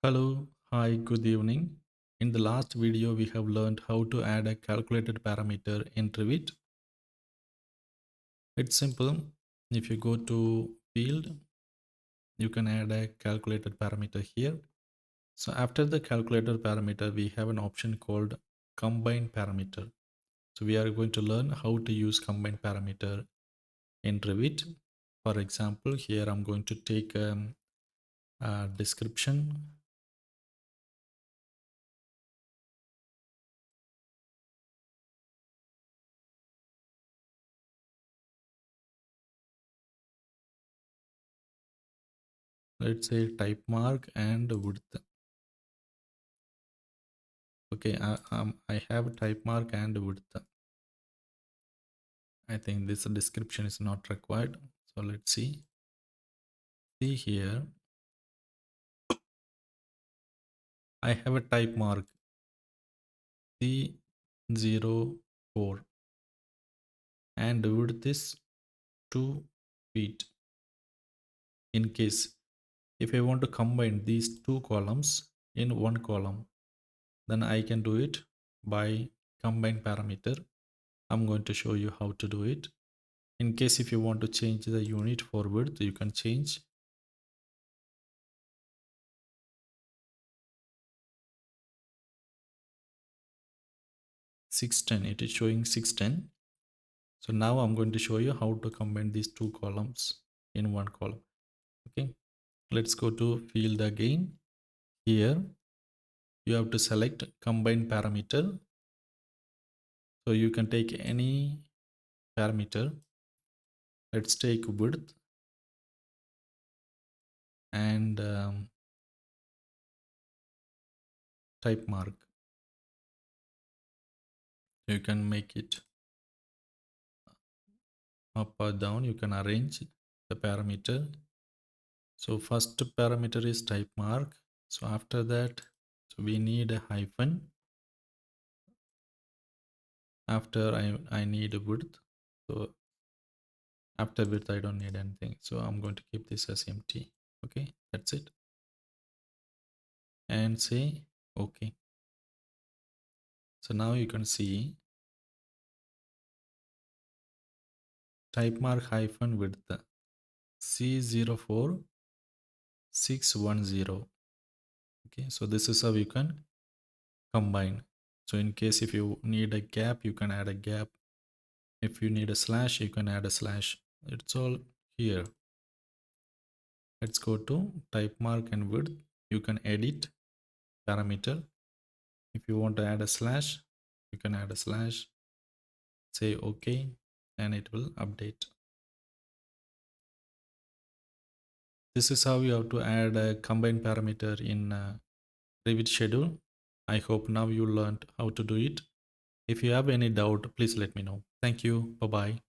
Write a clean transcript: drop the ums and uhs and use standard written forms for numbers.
Hello, hi, good evening. In the last video, we have learned how to add a calculated parameter in Revit. It's simple. If you go to field, you can add a calculated parameter here. So after the calculator parameter, we have an option called combine parameter. So we are going to learn how to use combine parameter in Revit. For example, here I'm going to take a description. Let's say type mark and width. Okay, I have type mark and width. I think this description is not required. So let's see. See here, I have a type mark C04 and width is 2 feet. In case if I want to combine these two columns in one column, then I can do it by combine parameter. I'm going to show you how to do it. In case if you want to change the unit for width, you can change 610. It is showing 610. So now I'm going to show you how to combine these two columns in one column. Okay, let's go to field again. Here you have to select combine parameter. So you can take any parameter. Let's take width and type mark. You can make it up or down. You can arrange the parameter. So first parameter is type mark. So after that, so we need a hyphen. After I need a width. So after width I don't need anything, so I'm going to keep this as empty. Okay, that's it, and say okay. So now you can see type mark hyphen width C04610. Okay, so this is how you can combine. So in case if you need a gap, you can add a gap. If you need a slash, you can add a slash. It's all here. Let's go to type mark and width. You can edit parameter. If you want to add a slash, you can add a slash, say okay, and it will update. This is how you have to add a combine parameter in Revit schedule. I hope now you learned how to do it. If you have any doubt, please let me know. Thank you. Bye bye.